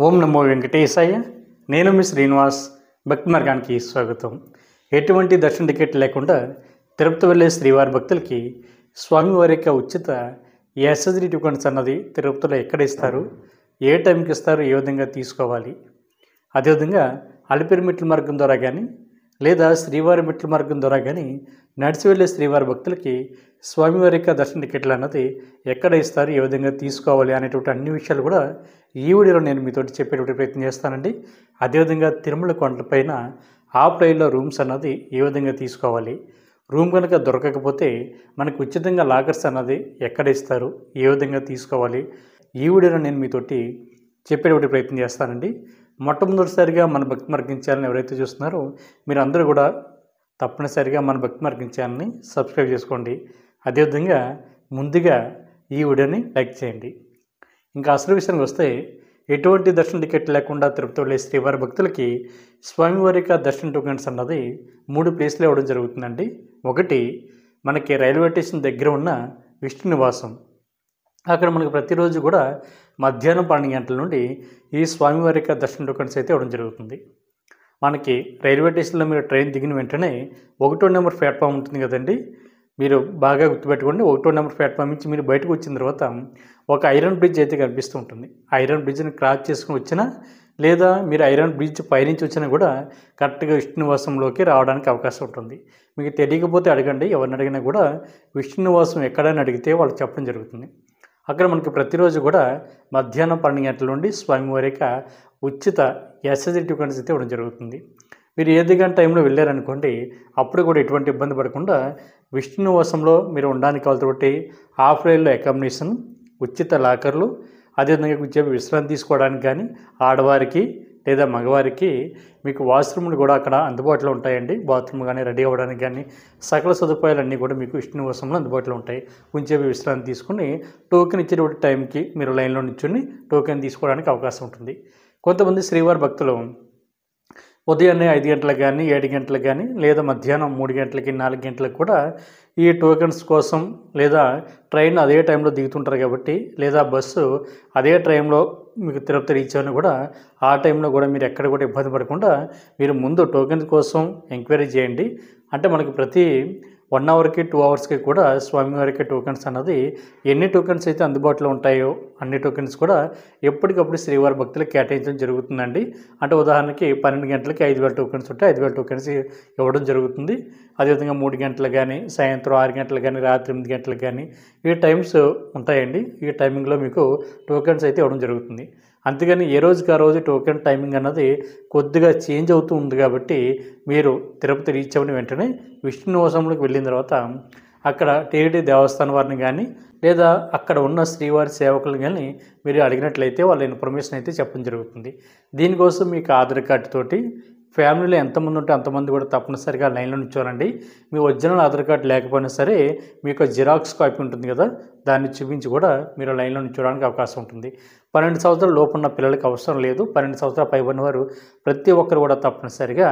ఓం నమో వెంకటేశాయ. నేను మీ శ్రీనివాస్. భక్తి మార్గానికి స్వాగతం. ఎటువంటి దర్శన టికెట్ లేకుండా తిరుపతి వెళ్ళే శ్రీవారి భక్తులకి స్వామివారి యొక్క ఉచిత ఎస్ఎస్డి టోకెన్స్ అన్నది తిరుపతిలో ఎక్కడ ఇస్తారు, ఏ టైంకి ఇస్తారు, ఏ విధంగా తీసుకోవాలి, అదేవిధంగా అలిపిరి మెట్ల మార్గం ద్వారా కానీ లేదా శ్రీవారి మెట్ల మార్గం ద్వారా కానీ నడిచి వెళ్ళే శ్రీవారి భక్తులకి స్వామివారి యొక్క దర్శన టికెట్లు అన్నది ఎక్కడ ఇస్తారు, ఏ విధంగా తీసుకోవాలి అనేటువంటి అన్ని విషయాలు కూడా ఈ వీడియోలో నేను మీతో చెప్పేటువంటి ప్రయత్నం చేస్తానండి. అదేవిధంగా తిరుమల కొండలపైన ఆఫ్ లైన్లో రూమ్స్ అన్నది ఏ విధంగా తీసుకోవాలి, రూమ్ కనుక దొరకకపోతే మనకు ఉచితంగా లాకర్స్ అన్నది ఎక్కడ ఇస్తారు, ఏ విధంగా తీసుకోవాలి, ఈ వీడియోలో నేను మీతోటి చెప్పేటువంటి ప్రయత్నం చేస్తానండి. మొట్టమొదటిసారిగా మన భక్తి మార్గం ఛానల్ని ఎవరైతే చూస్తున్నారో మీరు అందరూ కూడా తప్పనిసరిగా మన భక్తి మార్గం ఛానల్ని సబ్స్క్రైబ్ చేసుకోండి. అదేవిధంగా ముందుగా ఈ వీడియోని లైక్ చేయండి. ఇంకా అసలు విషయానికి వస్తే ఎటువంటి దర్శన టికెట్ లేకుండా తిరుపతి వెళ్ళే శ్రీవారి భక్తులకి స్వామివారి యొక్క దర్శన టోకెన్స్ అన్నది 3 ప్లేస్లో ఇవ్వడం జరుగుతుందండి. ఒకటి మనకి రైల్వే స్టేషన్ దగ్గర ఉన్న విష్ణు నివాసం. అక్కడ మనకు ప్రతిరోజు కూడా మధ్యాహ్నం 12 గంటల నుండి ఈ స్వామివారి యొక్క దర్శన టోకెన్స్ అయితే ఇవ్వడం జరుగుతుంది. మనకి రైల్వే స్టేషన్లో మీరు ట్రైన్ దిగిన వెంటనే 1వ నెంబర్ ప్లాట్ఫామ్ ఉంటుంది కదండి, మీరు బాగా గుర్తుపెట్టుకోండి. 1వ నెంబర్ ప్లాట్ఫామ్ నుంచి మీరు బయటకు వచ్చిన తర్వాత ఒక ఐరన్ బ్రిడ్జ్ అయితే కనిపిస్తూ ఉంటుంది. ఐరన్ బ్రిడ్జ్ని క్రాస్ చేసుకుని వచ్చినా లేదా మీరు ఐరన్ బ్రిడ్జ్ పైనుంచి వచ్చినా కూడా కరెక్ట్గా విష్ణు నివాసంలోకి రావడానికి అవకాశం ఉంటుంది. మీకు తెలియకపోతే అడగండి, ఎవరిని అడిగినా కూడా విష్ణు నివాసం ఎక్కడని అడిగితే వాళ్ళు చెప్పడం జరుగుతుంది. అక్కడ మనకి ప్రతిరోజు కూడా మధ్యాహ్నం 12 గంటల నుండి స్వామివారి యొక్క ఉచిత ఎస్ఎస్డి టోకెన్స్ అయితే ఇవ్వడం జరుగుతుంది. మీరు ఏ దిగని టైంలో వెళ్ళారనుకోండి, అప్పుడు కూడా ఎటువంటి ఇబ్బంది పడకుండా విష్ణు నివాసంలో మీరు ఉండడానికి కావాల్సి ఆఫ్లైన్లో అకామిడేషన్, ఉచిత లాకర్లు, అదేవిధంగా కొంచెం విశ్రాంతి తీసుకోవడానికి కానీ ఆడవారికి లేదా మగవారికి మీకు వాష్రూమ్లు కూడా అక్కడ అందుబాటులో ఉంటాయండి. బాత్రూమ్ కానీ రెడీ అవ్వడానికి కానీ సకల సదుపాయాలన్నీ కూడా మీకు విష్ణు నివాసంలో అందుబాటులో ఉంటాయి. కొంచెం విశ్రాంతి తీసుకుని టోకెన్ ఇచ్చేటువంటి టైంకి మీరు లైన్లో నిల్చుని టోకెన్ తీసుకోవడానికి అవకాశం ఉంటుంది. కొంతమంది శ్రీవారి భక్తులు ఉదయాన్నే 5 గంటలకు కానీ 7 గంటలకు కానీ లేదా మధ్యాహ్నం 3 గంటలకి 4 గంటలకు కూడా ఈ టోకెన్స్ కోసం లేదా ట్రైన్ అదే టైంలో దిగుతుంటారు కాబట్టి లేదా బస్సు అదే టైంలో మీకు తిరుపతి రీచ్ అయినా కూడా ఆ టైంలో కూడా మీరు ఎక్కడ కూడా ఇబ్బంది పడకుండా మీరు ముందు టోకెన్స్ కోసం ఎంక్వైరీ చేయండి. అంటే మనకి ప్రతి 1 అవర్కి 2 అవర్స్కి కూడా స్వామివారికి టోకెన్స్ అన్నది ఎన్ని టోకెన్స్ అయితే అందుబాటులో ఉంటాయో అన్ని టోకెన్స్ కూడా ఎప్పటికప్పుడు శ్రీవారి భక్తులకు కేటాయించడం జరుగుతుందండి. అంటే ఉదాహరణకి 12 గంటలకి 5,000 టోకెన్స్ ఉంటే 5,000 టోకెన్స్ ఇవ్వడం జరుగుతుంది. అదేవిధంగా 3 గంటలకు కానీ సాయంత్రం 6 గంటలకు కానీ రాత్రి 8 గంటలకు కానీ ఈ టైమ్స్ ఉంటాయండి. ఈ టైమింగ్లో మీకు టోకెన్స్ అయితే ఇవ్వడం జరుగుతుంది. అంతేగాని ఏ రోజుకి ఆ రోజు టోకెన్ టైమింగ్ అన్నది కొద్దిగా చేంజ్ అవుతూ ఉంది కాబట్టి మీరు తిరుపతి రీచ్ అవ్వని వెంటనే విష్ణు నివాసంలోకి వెళ్ళిన తర్వాత అక్కడ టీటీడీ దేవస్థానం వారిని కానీ లేదా అక్కడ ఉన్న శ్రీవారి సేవకులను కానీ మీరు అడిగినట్లయితే వాళ్ళ ఇన్ఫర్మేషన్ అయితే చెప్పడం జరుగుతుంది. దీనికోసం మీకు ఆధార్ కార్డు తోటి ఫ్యామిలీలో ఎంతమంది ఉంటే అంతమంది కూడా తప్పనిసరిగా లైన్లో నిల్చోనండి. మీ ఒరిజినల్ ఆధార్ కార్డు లేకపోయినా సరే మీకు జిరాక్స్ కాపీ ఉంటుంది కదా, దాన్ని చూపించి కూడా మీరు లైన్లో నిల్చోడానికి అవకాశం ఉంటుంది. 12 సంవత్సరాల లోపు ఉన్న పిల్లలకి అవసరం లేదు. 12 సంవత్సరాల పైబడిన వారు ప్రతి ఒక్కరు కూడా తప్పనిసరిగా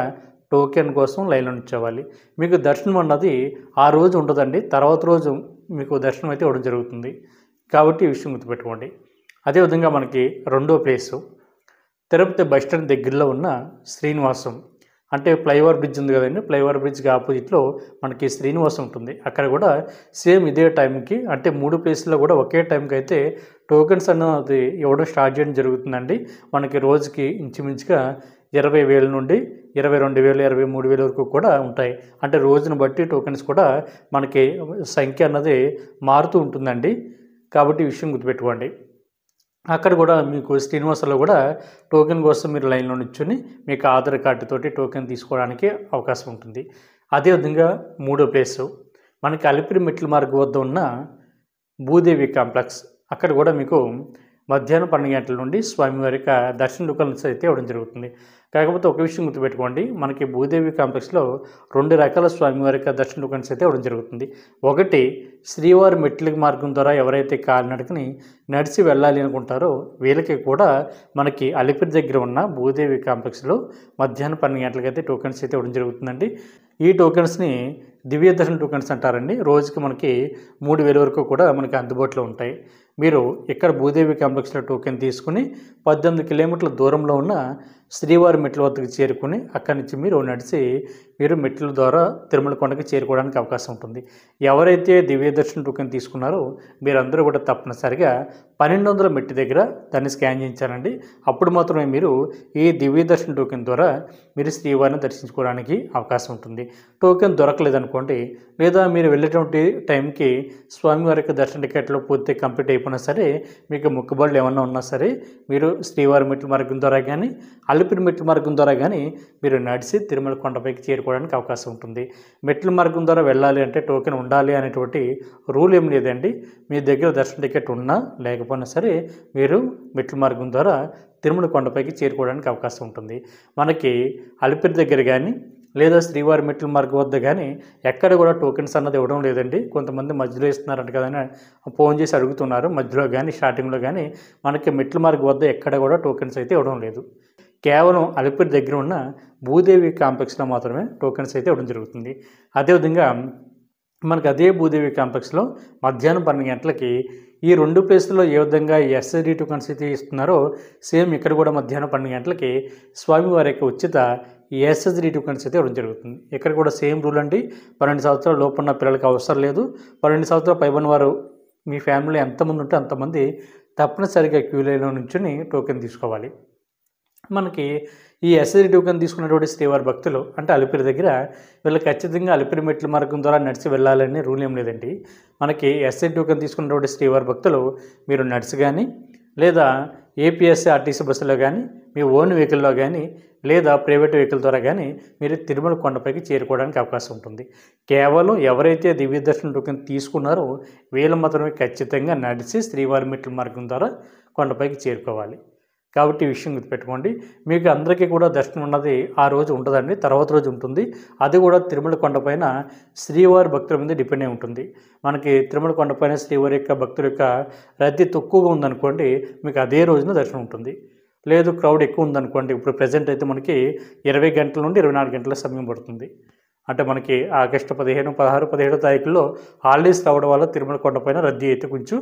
టోకెన్ కోసం లైన్లో నిల్చోవాలి. మీకు దర్శనం అన్నది ఆ రోజు ఉండదండి, తర్వాత రోజు మీకు దర్శనం అయితే ఇవ్వడం జరుగుతుంది. కాబట్టి ఈ విషయం గుర్తుపెట్టుకోండి. అదేవిధంగా మనకి రెండో ప్లేసు తిరుపతి బస్టాండ్ దగ్గరలో ఉన్న శ్రీనివాసం. అంటే ఫ్లైఓవర్ బ్రిడ్జ్ ఉంది కదండి, ఫ్లైఓవర్ బ్రిడ్జ్కి ఆపోజిట్లో మనకి శ్రీనివాసం ఉంటుంది. అక్కడ కూడా సేమ్ ఇదే టైంకి అంటే 3 ప్లేస్లో కూడా ఒకే టైంకి అయితే టోకెన్స్ అన్నది ఇవ్వడం స్టార్ట్ చేయడం జరుగుతుందండి. మనకి రోజుకి ఇంచుమించుగా 20,000 నుండి 22,000, 23,000 వరకు కూడా ఉంటాయి. అంటే రోజును బట్టి టోకెన్స్ కూడా మనకి సంఖ్య అన్నది మారుతూ ఉంటుందండి. కాబట్టి ఈ విషయం గుర్తుపెట్టుకోండి. అక్కడ కూడా మీకు శ్రీనివాసంలో కూడా టోకెన్ కోసం మీరు లైన్లో నిల్చొని మీకు ఆధార్ కార్డుతోటి టోకెన్ తీసుకోవడానికి అవకాశం ఉంటుంది. అదేవిధంగా మూడో ప్లేసు మనకి అలిపిరి మెట్ల మార్గం వద్ద ఉన్న భూదేవి కాంప్లెక్స్. అక్కడ కూడా మీకు మధ్యాహ్నం 12 గంటల నుండి స్వామివారి యొక్క దర్శన టోకెన్స్ అయితే ఇవ్వడం జరుగుతుంది. కాకపోతే ఒక విషయం గుర్తుపెట్టుకోండి, మనకి భూదేవి కాంప్లెక్స్లో 2 రకాల స్వామివారి యొక్క దర్శన టోకెన్స్ అయితే ఇవ్వడం జరుగుతుంది. ఒకటి శ్రీవారి మెట్ల మార్గం ద్వారా ఎవరైతే కాలినడకని నడిచి వెళ్ళాలి అనుకుంటారో వీళ్ళకి కూడా మనకి అలిపిరి దగ్గర ఉన్న భూదేవి కాంప్లెక్స్లో మధ్యాహ్నం 12 గంటలకైతే టోకెన్స్ అయితే ఇవ్వడం జరుగుతుందండి. ఈ టోకెన్స్ని దివ్య దర్శన టోకెన్స్ అంటారండి. రోజుకి మనకి 3,000 వరకు కూడా మనకి అందుబాటులో ఉంటాయి. మీరు ఇక్కడ భూదేవి కాంప్లెక్స్లో టోకెన్ తీసుకుని 18 కిలోమీటర్ల దూరంలో ఉన్న శ్రీవారి మెట్ల వద్దకు చేరుకుని అక్కడి నుంచి మీరు నడిచి మీరు మెట్ల ద్వారా తిరుమల కొండకి చేరుకోవడానికి అవకాశం ఉంటుంది. ఎవరైతే దివ్య దర్శన టోకెన్ తీసుకున్నారో మీరందరూ కూడా తప్పనిసరిగా 1200 మెట్టు దగ్గర దాన్ని స్కాన్ చేయించాలండి. అప్పుడు మాత్రమే మీరు ఈ దివ్య దర్శన టోకెన్ ద్వారా మీరు శ్రీవారిని దర్శించుకోవడానికి అవకాశం ఉంటుంది. టోకెన్ దొరకలేదనుకోండి, లేదా మీరు వెళ్ళేటువంటి టైంకి స్వామివారి యొక్క దర్శన టికెట్లు పూర్తిగా కంప్లీట్ అయిపోయినా సరే, మీకు మొక్కుబడులు ఏమన్నా ఉన్నా సరే మీరు శ్రీవారి మెట్ల మార్గం ద్వారా కానీ అలిపిరి మెట్ల మార్గం ద్వారా కానీ మీరు నడిచి తిరుమల కొండపైకి చేరుకోవడానికి అవకాశం ఉంటుంది. మెట్ల మార్గం ద్వారా వెళ్ళాలి అంటే టోకెన్ ఉండాలి అనేటువంటి రూల్ ఏం లేదండి. మీ దగ్గర దర్శన టికెట్ ఉన్నా లేకపోయినా సరే మీరు మెట్ల మార్గం ద్వారా తిరుమల కొండపైకి చేరుకోవడానికి అవకాశం ఉంటుంది. మనకి అలిపిరి దగ్గర కానీ లేదా శ్రీవారి మెట్ల మార్గం వద్ద కానీ ఎక్కడ కూడా టోకెన్స్ అన్నది ఇవ్వడం లేదండి. కొంతమంది మధ్యలో ఇస్తున్నారంట కదని ఫోన్ చేసి అడుగుతున్నారు. మధ్యలో కానీ స్టార్టింగ్లో కానీ మనకి మెట్ల మార్గం వద్ద ఎక్కడ కూడా టోకెన్స్ అయితే ఇవ్వడం లేదు. కేవలం అలిపిరి దగ్గర ఉన్న భూదేవి కాంప్లెక్స్లో మాత్రమే టోకెన్స్ అయితే ఇవ్వడం జరుగుతుంది. అదేవిధంగా మనకు అదే భూదేవి కాంప్లెక్స్లో మధ్యాహ్నం 12 గంటలకి ఈ 2 ప్లేసుల్లో ఏ విధంగా ఎస్ఎస్డి టోకెన్స్ అయితే ఇస్తున్నారో సేమ్ ఇక్కడ కూడా మధ్యాహ్నం 12 గంటలకి స్వామివారి యొక్క ఉచిత ఎస్ఎస్డి టోకెన్స్ అయితే ఇవ్వడం జరుగుతుంది. ఇక్కడ కూడా సేమ్ రూల్ అండి. 12 సంవత్సరాల లోపు ఉన్న పిల్లలకి అవసరం లేదు. 12 సంవత్సరాల పైబడిన వారు మీ ఫ్యామిలీలో ఎంతమంది ఉంటే అంతమంది తప్పనిసరిగా క్యూ లైన్లో నుంచుని టోకెన్ తీసుకోవాలి. మనకి ఈ ఎస్ఎస్డి టోకెన్ తీసుకున్నటువంటి శ్రీవారి భక్తులు అంటే అలిపిరి దగ్గర వీళ్ళు ఖచ్చితంగా అలిపిరి మెట్ల మార్గం ద్వారా నడిచి వెళ్ళాలని రూల్ ఏం లేదండి. మనకి ఎస్ఎస్డి టోకెన్ తీసుకున్నటువంటి శ్రీవారి భక్తులు మీరు నడిచి కానీ లేదా ఏపీఎస్ఆర్టీసీ బస్సులో కానీ మీ ఓన్ వెహికల్లో కానీ లేదా ప్రైవేట్ వెహికల్ ద్వారా కానీ మీరు తిరుమల కొండపైకి చేరుకోవడానికి అవకాశం ఉంటుంది. కేవలం ఎవరైతే దివ్య దర్శన టోకెన్ తీసుకున్నారో వీళ్ళు మాత్రమే ఖచ్చితంగా నడిచి శ్రీవారి మెట్ల మార్గం ద్వారా కొండపైకి చేరుకోవాలి. కాబట్టి ఈ విషయం గుర్తుపెట్టుకోండి. మీకు అందరికీ కూడా దర్శనం ఉన్నది ఆ రోజు ఉంటుందండి, తర్వాత రోజు ఉంటుంది. అది కూడా తిరుమల కొండపైన శ్రీవారి భక్తుల మీద డిపెండ్ అయి ఉంటుంది. మనకి తిరుమల కొండపైన శ్రీవారి యొక్క భక్తుల యొక్క రద్దీ తక్కువగా ఉందనుకోండి, మీకు అదే రోజున దర్శనం ఉంటుంది. లేదు క్రౌడ్ ఎక్కువ ఉందనుకోండి, ఇప్పుడు ప్రజెంట్ అయితే మనకి 20 గంటల నుండి 24 గంటల సమయం పడుతుంది. అంటే మనకి ఆగస్టు 15, 16, 17 తారీఖుల్లో హాలిడేస్ రావడం వల్ల తిరుమల కొండపైన రద్దీ అయితే కొంచెం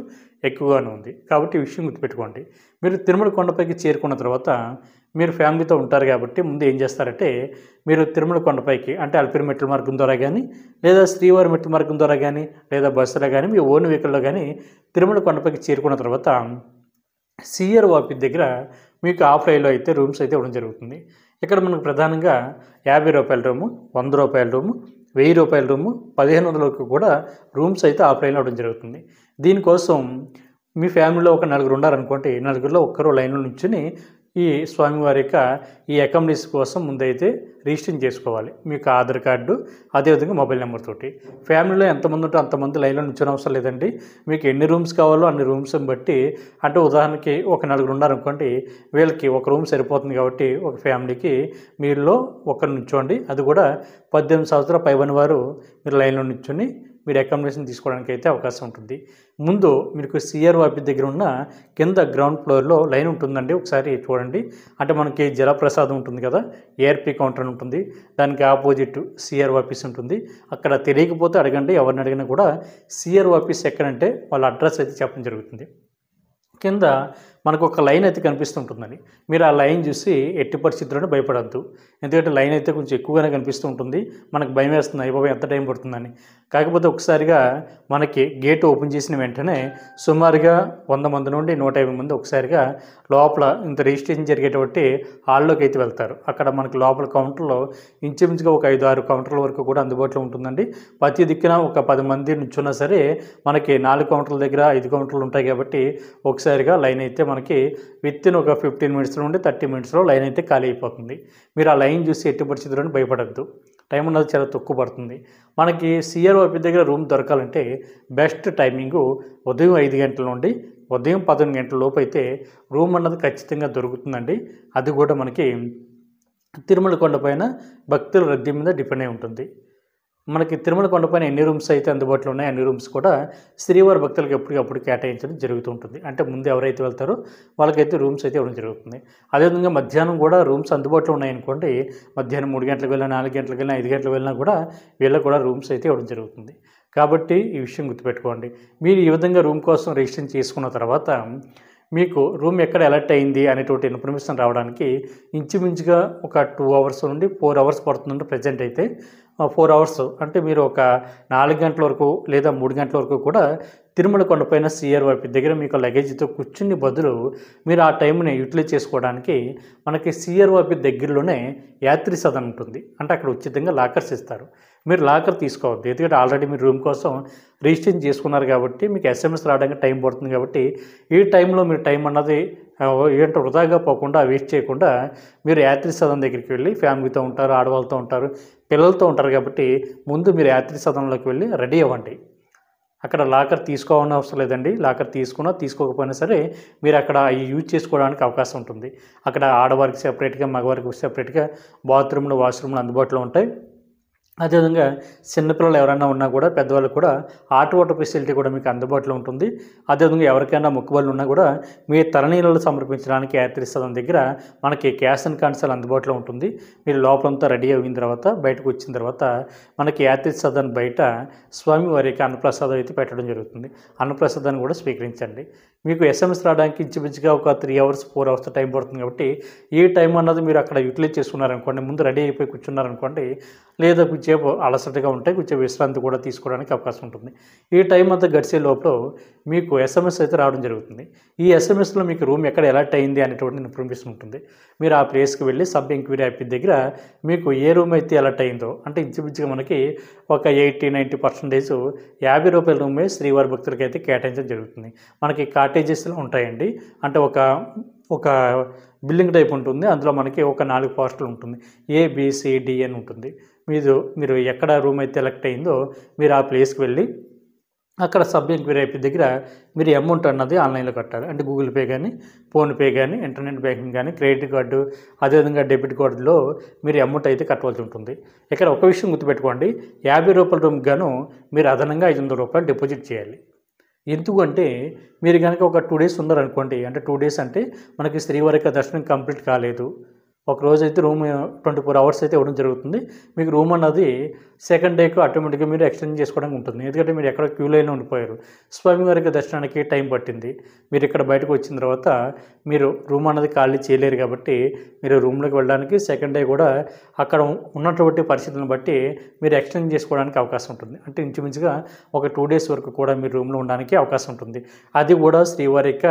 ఎక్కువగానే ఉంది. కాబట్టి ఈ విషయం గుర్తుపెట్టుకోండి. మీరు తిరుమల కొండపైకి చేరుకున్న తర్వాత మీరు ఫ్యామిలీతో ఉంటారు కాబట్టి ముందు ఏం చేస్తారంటే మీరు తిరుమల కొండపైకి అంటే అలిపిరి మెట్ల మార్గం ద్వారా కానీ లేదా శ్రీవారి మెట్ల మార్గం ద్వారా కానీ లేదా బస్సులో కానీ మీ ఓన్ వెహికల్లో కానీ తిరుమల కొండపైకి చేరుకున్న తర్వాత సిఆర్ ఆఫీస్ దగ్గర మీకు ఆఫ్లైన్లో అయితే రూమ్స్ అయితే ఇవ్వడం జరుగుతుంది. ఇక్కడ మనకు ప్రధానంగా 50 రూపాయల రూము, 100 రూపాయల రూము, 1000 రూపాయల రూము, 1500 కూడా రూమ్స్ అయితే ఆఫ్లైన్లో ఇవ్వడం జరుగుతుంది. దీనికోసం మీ ఫ్యామిలీలో ఒక 4 ఉన్నారనుకోండి, 4లో ఒక్కరు లైన్లో నుంచుని ఈ స్వామివారి యొక్క ఈ అకామిడేషన్ కోసం ముందైతే రిజిస్ట్రేషన్ చేసుకోవాలి. మీకు ఆధార్ కార్డు అదేవిధంగా మొబైల్ నెంబర్ తోటి. ఫ్యామిలీలో ఎంతమంది ఉంటే అంతమంది లైన్లో నుంచొని అవసరం లేదండి. మీకు ఎన్ని రూమ్స్ కావాలో అన్ని రూమ్స్ని బట్టి, అంటే ఉదాహరణకి ఒక 4 ఉన్నారనుకోండి, వీళ్ళకి ఒక రూమ్ సరిపోతుంది కాబట్టి ఒక ఫ్యామిలీకి మీరులో ఒకరు నుంచోండి. అది కూడా 18 సంవత్సరాల పైబడిన వారు మీరు లైన్లో నుంచొని మీరు అకామిడేషన్ తీసుకోవడానికి అయితే అవకాశం ఉంటుంది. ముందు మీకు సిఆర్ ఆఫీస్ దగ్గర ఉన్న కింద గ్రౌండ్ ఫ్లోర్లో లైన్ ఉంటుందండి, ఒకసారి చూడండి. అంటే మనకి జలప్రసాదం ఉంటుంది కదా, ఏఆర్పీ కౌంటర్ ఉంటుంది, దానికి ఆపోజిట్ సిఆర్ ఆఫీస్ ఉంటుంది. అక్కడ తెలియకపోతే అడగండి, ఎవరిని అడిగినా కూడా సిఆర్ ఆఫీస్ ఎక్కడంటే వాళ్ళ అడ్రస్ అయితే చెప్పడం జరుగుతుంది. కింద మనకు ఒక లైన్ అయితే కనిపిస్తుంటుందండి. మీరు ఆ లైన్ చూసి ఎట్టి పరిస్థితుల్లోనే భయపడద్దు. ఎందుకంటే లైన్ అయితే కొంచెం ఎక్కువగానే కనిపిస్తూ ఉంటుంది. మనకు భయం వేస్తుంది, అయిపోయి ఎంత టైం పడుతుందని. కాకపోతే ఒకసారిగా మనకి గేట్ ఓపెన్ చేసిన వెంటనే సుమారుగా 100 మంది నుండి 150 మంది ఒకసారిగా లోపల ఇంత రిజిస్ట్రేషన్ జరిగేటువంటి హాల్లోకి అయితే వెళ్తారు. అక్కడ మనకి లోపల కౌంటర్లో ఇంచుమించుగా ఒక 5-6 కౌంటర్ల వరకు కూడా అందుబాటులో ఉంటుందండి. ప్రతి దిక్కున ఒక 10 మంది నుంచున్నా సరే మనకి 4 కౌంటర్ల దగ్గర 5 కౌంటర్లు ఉంటాయి కాబట్టి ఒకసారిగా లైన్ అయితే మనకి వితిన్ ఒక 15 మినిట్స్ నుండి 30 మినిట్స్లో లైన్ అయితే ఖాళీ అయిపోతుంది. మీరు ఆ లైన్ చూసి ఎట్టి పరిస్థితుల్లోనే భయపడద్దు. టైం ఉన్నది చాలా తక్కువ పడుతుంది. మనకి సిఆర్ ఆఫీస్ దగ్గర రూమ్ దొరకాలంటే బెస్ట్ టైమింగు ఉదయం 5 గంటల నుండి ఉదయం 11 గంటల లోపు అయితే రూమ్ అన్నది ఖచ్చితంగా దొరుకుతుందండి. అది కూడా మనకి తిరుమల కొండపైన భక్తుల రద్దీ మీద డిపెండ్ అయి ఉంటుంది. మనకి తిరుమల కొండపైన ఎన్ని రూమ్స్ అయితే అందుబాటులో ఉన్నాయో అన్ని రూమ్స్ కూడా శ్రీవారి భక్తులకు ఎప్పటికప్పుడు కేటాయించడం జరుగుతూ ఉంటుంది. అంటే ముందు ఎవరైతే వెళ్తారో వాళ్ళకైతే రూమ్స్ అయితే ఇవ్వడం జరుగుతుంది. అదేవిధంగా మధ్యాహ్నం కూడా రూమ్స్ అందుబాటులో ఉన్నాయనుకోండి, మధ్యాహ్నం 3 గంటలకు వెళ్ళినా 4 గంటలకు వెళ్ళినా 5 గంటలకు వెళ్ళినా కూడా వీళ్ళకి కూడా రూమ్స్ అయితే ఇవ్వడం జరుగుతుంది. కాబట్టి ఈ విషయం గుర్తుపెట్టుకోండి. మీరు ఈ విధంగా రూమ్ కోసం రిజిస్ట్రేషన్ చేసుకున్న తర్వాత మీకు రూమ్ ఎక్కడ అలర్ట్ అయింది అనేటువంటి ఇన్ఫర్మేషన్ రావడానికి ఇంచుమించుగా ఒక 2 అవర్స్ నుండి 4 అవర్స్ పడుతుందంటే ప్రజెంట్ అయితే 4 అవర్స్ అంటే మీరు ఒక 4 గంటల వరకు లేదా 3 గంటల వరకు కూడా తిరుమల కొండపైన CRYP దగ్గర మీకు లగేజ్తో కూర్చుని బదులు మీరు ఆ టైంని యూటిలైజ్ చేసుకోవడానికి మనకి CRYP దగ్గరలోనే యాత్రి సదన్ ఉంటుంది. అంటే అక్కడ ఉచితంగా లాకర్స్ ఇస్తారు. మీరు లాకర్ తీసుకోవద్దు, ఎందుకంటే ఆల్రెడీ మీరు రూమ్ కోసం రిజిస్ట్రేషన్ చేసుకున్నారు కాబట్టి మీకు SMS రావడానికి టైం పడుతుంది. కాబట్టి ఈ టైంలో మీరు టైం అన్నది ఏంటో వృధాగా పోకుండా వేస్ట్ చేయకుండా మీరు యాత్రి సదన్ దగ్గరికి వెళ్ళి ఫ్యామిలీతో ఉంటారు, ఆడవాళ్ళతో ఉంటారు, పిల్లలతో ఉంటారు కాబట్టి ముందు మీరు యాత్రి సదనంలోకి వెళ్ళి రెడీ అవ్వండి. అక్కడ లాకర్ తీసుకోవాలని అవసరం లేదండి. లాకర్ తీసుకున్నా తీసుకోకపోయినా సరే మీరు అక్కడ యూజ్ చేసుకోవడానికి అవకాశం ఉంటుంది. అక్కడ ఆడవారికి సెపరేట్గా, మగవారికి సెపరేట్గా బాత్రూమ్లు, వాష్రూమ్లు అందుబాటులో ఉంటాయి. అదేవిధంగా చిన్నపిల్లలు ఎవరైనా ఉన్నా కూడా పెద్దవాళ్ళకు కూడా హాట్ వాటర్ ఫెసిలిటీ కూడా మీకు అందుబాటులో ఉంటుంది. అదేవిధంగా ఎవరికైనా మొక్కుబళ్ళు ఉన్నా కూడా మీ తలనీళ్ళు సమర్పించడానికి యాత్రి సదన్ దగ్గర మనకి క్యాష్ అండ్ కన్సల్ అందుబాటులో ఉంటుంది. మీరు లోపలంతా రెడీ అయిన తర్వాత బయటకు వచ్చిన తర్వాత మనకి యాత్రి సదన్ బయట స్వామివారికి అన్నప్రసాదం అయితే పెట్టడం జరుగుతుంది. అన్నప్రసాదాన్ని కూడా స్వీకరించండి. మీకు SMS రావడానికి ఇంచుమించుగా ఒక 3 అవర్స్ 4 అవర్స్ టైం పడుతుంది. కాబట్టి ఈ టైం అన్నది మీరు అక్కడ యూటిలైజ్ చేసుకున్నారనుకోండి, ముందు రెడీ అయిపోయి కూర్చున్నారనుకోండి, లేదా కొంచెంసేపు అలసటగా ఉంటే కొంచెం విశ్రాంతి కూడా తీసుకోవడానికి అవకాశం ఉంటుంది. ఈ టైం అంతా గడిచే లోపల మీకు SMS అయితే రావడం జరుగుతుంది. ఈ SMSలో మీకు రూమ్ ఎక్కడ అలర్ట్ అయింది అనేటువంటి ఇన్ఫర్మేషన్ ఉంటుంది. మీరు ఆ ప్లేస్కి వెళ్ళి సబ్ ఎంక్వైరీ యాప్ దగ్గర మీకు ఏ రూమ్ అయితే అలర్ట్ అయిందో, అంటే ఇంచుమించుగా మనకి ఒక 80-90% ₹50 రూమే శ్రీవారి భక్తులకి అయితే కేటాయించడం జరుగుతుంది. మనకి కాటేజెస్లో ఉంటాయండి. అంటే ఒక బిల్డింగ్ టైప్ ఉంటుంది. అందులో మనకి ఒక 4 పోస్టులు ఉంటుంది. ABCD అని ఉంటుంది. మీరు ఎక్కడ రూమ్ అయితే ఎలక్ట్ అయిందో మీరు ఆ ప్లేస్కి వెళ్ళి అక్కడ సబ్ ఎంక్వైరీ యాప్ దగ్గర మీరు అమౌంట్ అన్నది ఆన్లైన్లో కట్టాలి. అంటే గూగుల్ పే కానీ, ఫోన్పే కానీ, ఇంటర్నెట్ బ్యాంకింగ్ కానీ, క్రెడిట్ కార్డు, అదేవిధంగా డెబిట్ కార్డులో మీరు అమౌంట్ అయితే కట్టవలసి ఉంటుంది. ఇక్కడ ఒక విషయం గుర్తుపెట్టుకోండి, ₹50 రూమ్కి గాను మీరు అదనంగా ₹500 డిపాజిట్ చేయాలి. ఎందుకంటే మీరు కనుక ఒక 2 డేస్ ఉన్నారనుకోండి, అంటే 2 డేస్ అంటే మనకి శ్రీవారి దర్శనం కంప్లీట్ కాలేదు, ఒక రోజు అయితే రూమ్ 24 అవర్స్ అయితే ఇవ్వడం జరుగుతుంది. మీకు రూమ్ అన్నది సెకండ్ డేకు ఆటోమేటిక్గా మీరు ఎక్స్టెండ్ చేసుకోవడానికి ఉంటుంది. ఎందుకంటే మీరు ఎక్కడ క్యూ లైన్లో ఉండిపోయారు, స్వామివారికి దర్శనానికి టైం పట్టింది, మీరు ఇక్కడ బయటకు వచ్చిన తర్వాత మీరు రూమ్ అన్నది ఖాళీ చేయలేరు. కాబట్టి మీరు రూమ్లోకి వెళ్ళడానికి సెకండ్ డే కూడా అక్కడ ఉన్నటువంటి పరిస్థితులను బట్టి మీరు ఎక్స్టెండ్ చేసుకోవడానికి అవకాశం ఉంటుంది. అంటే ఇంచుమించుగా ఒక 2 డేస్ వరకు కూడా మీరు రూమ్లో ఉండడానికి అవకాశం ఉంటుంది. అది కూడా శ్రీవారి యొక్క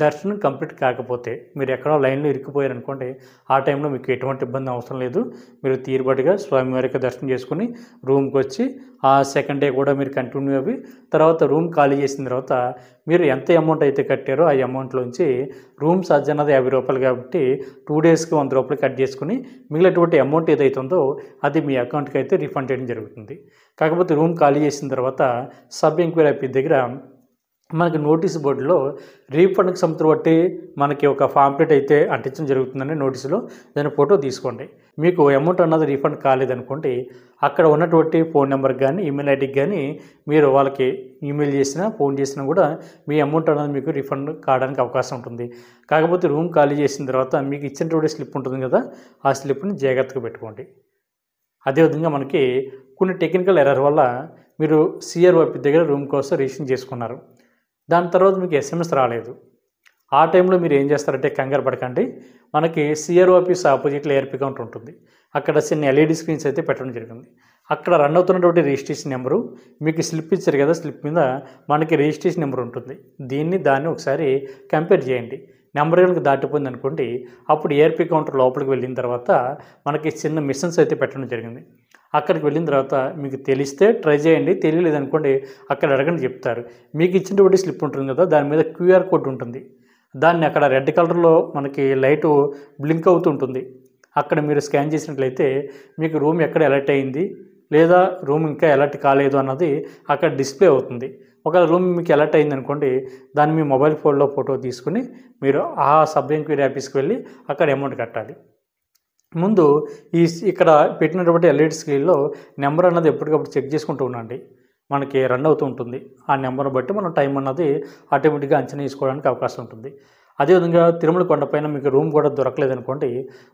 దర్శనం కంప్లీట్ కాకపోతే మీరు ఎక్కడో లైన్లో ఇరుక్కుపోయారు అనుకోండి, ఆ టైంలో మీకు ఎటువంటి ఇబ్బంది అవసరం లేదు. మీరు తీరుబడిగా స్వామివారికి దర్శనం చేసుకుని రూమ్కి వచ్చి ఆ సెకండ్ డే కూడా మీరు కంటిన్యూ అవ్వి తర్వాత రూమ్ ఖాళీ చేసిన తర్వాత మీరు ఎంత అమౌంట్ అయితే కట్టారో ఆ అమౌంట్లోంచి రూమ్ ఛార్జ్ అన్నది ₹50 కాబట్టి 2 డేస్కి ₹100 కట్ చేసుకుని మిగిలినటువంటి అమౌంట్ ఏదైతే ఉందో అది మీ అకౌంట్కి అయితే రిఫండ్ చేయడం జరుగుతుంది. కాకపోతే రూమ్ ఖాళీ చేసిన తర్వాత సబ్ ఎంక్వైరీ యాప్ దగ్గర మనకి నోటీస్ బోర్డులో రీఫండ్కి సంబంధించి బట్టి మనకి ఒక పాంప్లెట్ అయితే అంటించడం జరుగుతుందండి. నోటీసులో దాని ఫోటో తీసుకోండి. మీకు అమౌంట్ అన్నది రీఫండ్ కాలేదనుకోండి, అక్కడ ఉన్నటువంటి ఫోన్ నెంబర్కి కానీ ఈమెయిల్ ఐడికి కానీ మీరు వాళ్ళకి ఈమెయిల్ చేసినా ఫోన్ చేసినా కూడా మీ అమౌంట్ అన్నది మీకు రీఫండ్ కావడానికి అవకాశం ఉంటుంది. కాకపోతే రూమ్ ఖాళీ చేసిన తర్వాత మీకు ఇచ్చినటువంటి స్లిప్ ఉంటుంది కదా, ఆ స్లిప్ని జాగ్రత్తగా పెట్టుకోండి. అదేవిధంగా మనకి కొన్ని టెక్నికల్ ఎర్రర్ వల్ల మీరు CRYP దగ్గర రూమ్ కోసం రిజిస్ట్రేషన్ చేసుకున్నారు, దాని తర్వాత మీకు SMS రాలేదు. ఆ టైంలో మీరు ఏం చేస్తారంటే కంగారు పడకండి. మనకి CRYP ఆపోజిట్లో ARP కౌంటర్ ఉంటుంది. అక్కడ చిన్న LED స్క్రీన్స్ అయితే పెట్టడం జరిగింది. అక్కడ రన్ అవుతున్నటువంటి రిజిస్ట్రేషన్ నెంబరు మీకు స్లిప్ ఇచ్చారు కదా, స్లిప్ మీద మనకి రిజిస్ట్రేషన్ నెంబర్ ఉంటుంది. దాన్ని ఒకసారి కంపేర్ చేయండి. నెంబర్ కనుక దాటిపోయింది అనుకోండి, అప్పుడు ARP కౌంటర్ లోపలికి వెళ్ళిన తర్వాత మనకి చిన్న మిషన్స్ అయితే పెట్టడం జరిగింది. అక్కడికి వెళ్ళిన తర్వాత మీకు తెలిస్తే ట్రై చేయండి, తెలియలేదు అనుకోండి అక్కడ అడగండి, చెప్తారు. మీకు ఇచ్చినటువంటి స్లిప్ ఉంటుంది కదా, దాని మీద QR కోడ్ ఉంటుంది. దాన్ని అక్కడ రెడ్ కలర్లో మనకి లైటు బ్లింక్ అవుతుంటుంది. అక్కడ మీరు స్కాన్ చేసినట్లయితే మీకు రూమ్ ఎక్కడ అలర్ట్ అయింది లేదా రూమ్ ఇంకా అలర్ట్ కాలేదు అన్నది అక్కడ డిస్ప్లే అవుతుంది. ఒకవేళ రూమ్ మీకు అలర్ట్ అయింది అనుకోండి, దాన్ని మీ మొబైల్ ఫోన్లో ఫోటో తీసుకుని మీరు ఆ సబ్ ఎంక్వైరీ ఆఫీస్కి వెళ్ళి అక్కడ అమౌంట్ కట్టాలి. ముందు ఇక్కడ పెట్టినటువంటి LED స్క్రీన్లో నెంబర్ అన్నది ఎప్పటికప్పుడు చెక్ చేసుకుంటూ ఉండండి. మనకి రన్ అవుతూ ఉంటుంది. ఆ నెంబర్ని బట్టి మనం టైం అన్నది ఆటోమేటిక్గా అంచనా వేసుకోవడానికి అవకాశం ఉంటుంది. అదేవిధంగా తిరుమల కొండపైన మీకు రూమ్ కూడా దొరకలేదనుకోండి,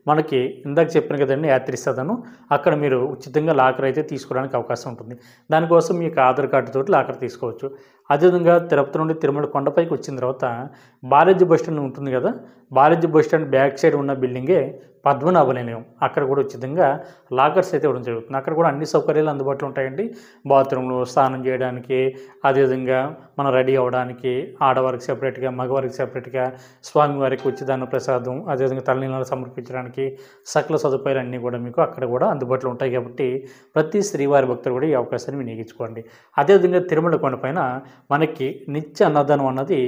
మనకి ఇందాక చెప్పాను కదండి యాత్రి సదను, అక్కడ మీరు ఉచితంగా లాకర్ అయితే తీసుకోవడానికి అవకాశం ఉంటుంది. దానికోసం మీకు ఆధార్ కార్డు తోటి లాకర్ తీసుకోవచ్చు. అదేవిధంగా తిరుపతి నుండి తిరుమల కొండపైకి వచ్చిన తర్వాత బాలాజీ బస్ స్టాండ్ ఉంటుంది కదా, Balaji bus stand back side ఉన్న బిల్డింగే పద్మనాభ నిలయం. అక్కడ కూడా ఉచితంగా లాకర్స్ అయితే ఇవ్వడం జరుగుతుంది. అక్కడ కూడా అన్ని సౌకర్యాలు అందుబాటులో ఉంటాయండి. బాత్రూమ్లు, స్నానం చేయడానికి, అదేవిధంగా మనం రెడీ అవ్వడానికి ఆడవారికి సెపరేట్గా, మగవారికి సెపరేట్గా, స్వామివారికి ఉచిత ప్రసాదం, అదేవిధంగా తలనీలాలు సమర్పించడానికి సకల సదుపాయాలు అన్నీ కూడా మీకు అక్కడ కూడా అందుబాటులో ఉంటాయి. కాబట్టి ప్రతి శ్రీవారి భక్తులు కూడా ఈ అవకాశాన్ని వినియోగించుకోండి. అదేవిధంగా తిరుమల కొండపైన మనకి నిత్య అన్నదానం అన్నది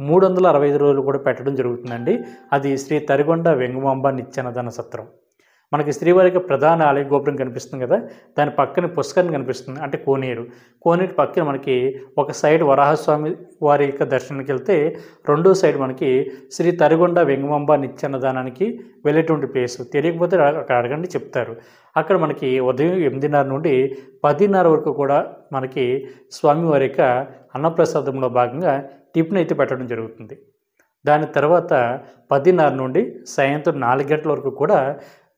365 రోజులు కూడా పెట్టడం జరుగుతుందండి. అది శ్రీ తరిగొండ వెంగమాంబ నిత్య అన్నదాన సత్రం. మనకి శ్రీవారికి ప్రధాన ఆలయ గోపురం కనిపిస్తుంది కదా, దాని పక్కన పుష్కరిణి కనిపిస్తుంది, అంటే కోనేరు. కోనేరు పక్కన మనకి ఒక సైడ్ వరాహస్వామి వారి యొక్క దర్శనానికి వెళ్తే, రెండో సైడ్ మనకి శ్రీ తరిగొండ వెంగమాంబ నిత్య అన్నదానానికి వెళ్ళేటువంటి ప్లేస్. తెలియకపోతే అక్కడ అడగండి, చెప్తారు. అక్కడ మనకి ఉదయం 8:30 నుండి 10:30 వరకు కూడా మనకి స్వామివారి యొక్క అన్నప్రసాదంలో భాగంగా టిఫిన్ అయితే పెట్టడం జరుగుతుంది. దాని తర్వాత 10:30 నుండి సాయంత్రం 4 గంటల వరకు కూడా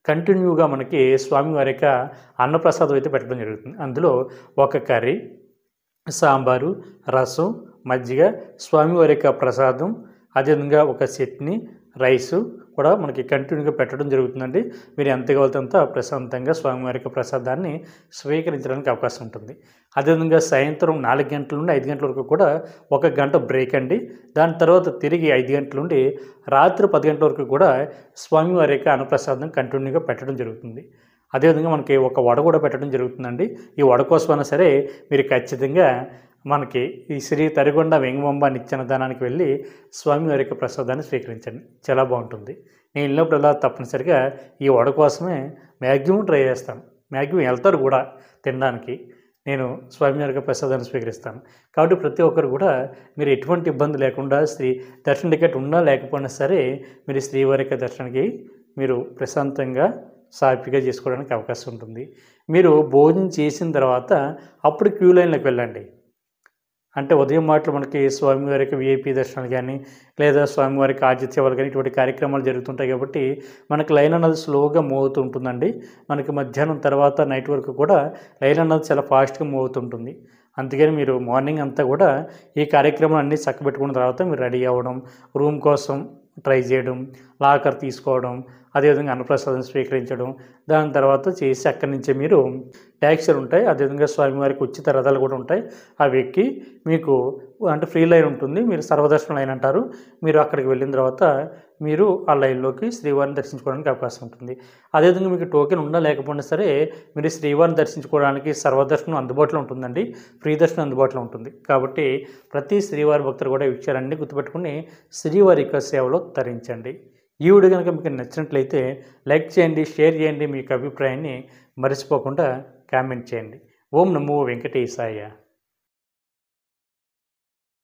కంటిన్యూగా మనకి స్వామివారి యొక్క అన్నప్రసాదం అయితే పెట్టడం జరుగుతుంది. అందులో ఒక కర్రీ, సాంబారు, రసం, మజ్జిగ, స్వామివారి యొక్క ప్రసాదం, అదేవిధంగా ఒక చట్నీ, రైసు కూడా మనకి కంటిన్యూగా పెట్టడం జరుగుతుందండి. మీరు ఎంత కావాలంటే అంత ప్రశాంతంగా స్వామివారి యొక్క ప్రసాదాన్ని స్వీకరించడానికి అవకాశం ఉంటుంది. అదేవిధంగా సాయంత్రం 4 గంటల నుండి 5 గంటల వరకు కూడా 1 గంట బ్రేక్ అండి. దాని తర్వాత తిరిగి 5 గంటల నుండి రాత్రి 10 గంటల వరకు కూడా స్వామివారి యొక్క అన్నప్రసాదం కంటిన్యూగా పెట్టడం జరుగుతుంది. అదేవిధంగా మనకి ఒక వడ కూడా పెట్టడం జరుగుతుందండి. ఈ వడ కోసమైనా సరే మీరు ఖచ్చితంగా మనకి ఈ శ్రీ తరిగొండ వెంగమాంబ నిత్య అన్నదానానికి వెళ్ళి స్వామివారి యొక్క ప్రసాదాన్ని స్వీకరించండి. చాలా బాగుంటుంది. నేను వెళ్ళినప్పుడల్లా తప్పనిసరిగా ఈ వడ కోసమే మ్యాక్సిమం ట్రై చేస్తాను. మ్యాక్సిమం వెళ్తారు కూడా తినడానికి. నేను స్వామివారి యొక్క ప్రసాదాన్ని స్వీకరిస్తాను. కాబట్టి ప్రతి ఒక్కరు కూడా మీరు ఎటువంటి ఇబ్బంది లేకుండా దర్శన టికెట్ ఉన్నా లేకపోయినా సరే మీరు శ్రీవారి యొక్క దర్శనానికి మీరు ప్రశాంతంగా సాఫీగా చేసుకోవడానికి అవకాశం ఉంటుంది. మీరు భోజనం చేసిన తర్వాత అప్పుడు క్యూ లైన్లోకి వెళ్ళండి. అంటే ఉదయం మాటలు మనకి స్వామివారికి విఐపి దర్శనాలు కానీ, లేదా స్వామివారికి ఆతిథ్యాలు కానీ ఇటువంటి కార్యక్రమాలు జరుగుతుంటాయి. కాబట్టి మనకి లైన్ అన్నది స్లోగా మూవ్ అవుతూ ఉంటుందండి. మనకి మధ్యాహ్నం తర్వాత నైట్ వరకు కూడా లైన్ అన్నది చాలా ఫాస్ట్గా మూవ్ అవుతుంటుంది. అందుకని మీరు మార్నింగ్ అంతా కూడా ఈ కార్యక్రమాలు అన్నీ చక్కబెట్టుకున్న తర్వాత మీరు రెడీ అవ్వడం, రూమ్ కోసం ట్రై చేయడం, లాకర్ తీసుకోవడం, అదేవిధంగా అన్నప్రసాదం స్వీకరించడం, దాని తర్వాత చేసి అక్కడి నుంచే మీరు ట్యాక్సీలు ఉంటాయి. అదేవిధంగా స్వామివారికి ఉచిత రథాలు కూడా ఉంటాయి. అవి ఎక్కి మీకు అంటే ఫ్రీ లైన్ ఉంటుంది. మీరు సర్వదర్శన లైన్ అంటారు. మీరు అక్కడికి వెళ్ళిన తర్వాత మీరు ఆ లైన్లోకి శ్రీవారిని దర్శించుకోవడానికి అవకాశం ఉంటుంది. అదేవిధంగా మీకు టోకెన్ ఉన్నా లేకపోయినా సరే మీరు శ్రీవారిని దర్శించుకోవడానికి సర్వదర్శనం అందుబాటులో ఉంటుందండి. ఫ్రీ దర్శనం అందుబాటులో ఉంటుంది. కాబట్టి ప్రతి శ్రీవారి భక్తులు కూడా ఈ విషయాలన్నీ గుర్తుపెట్టుకుని శ్రీవారి యొక్క సేవలో తరించండి. ఈ వీడియో కనుక మీకు నచ్చినట్లయితే లైక్ చేయండి, షేర్ చేయండి, మీ యొక్క అభిప్రాయాన్ని మర్చిపోకుండా కామెంట్ చేయండి. ఓం నమో వెంకటేశాయ.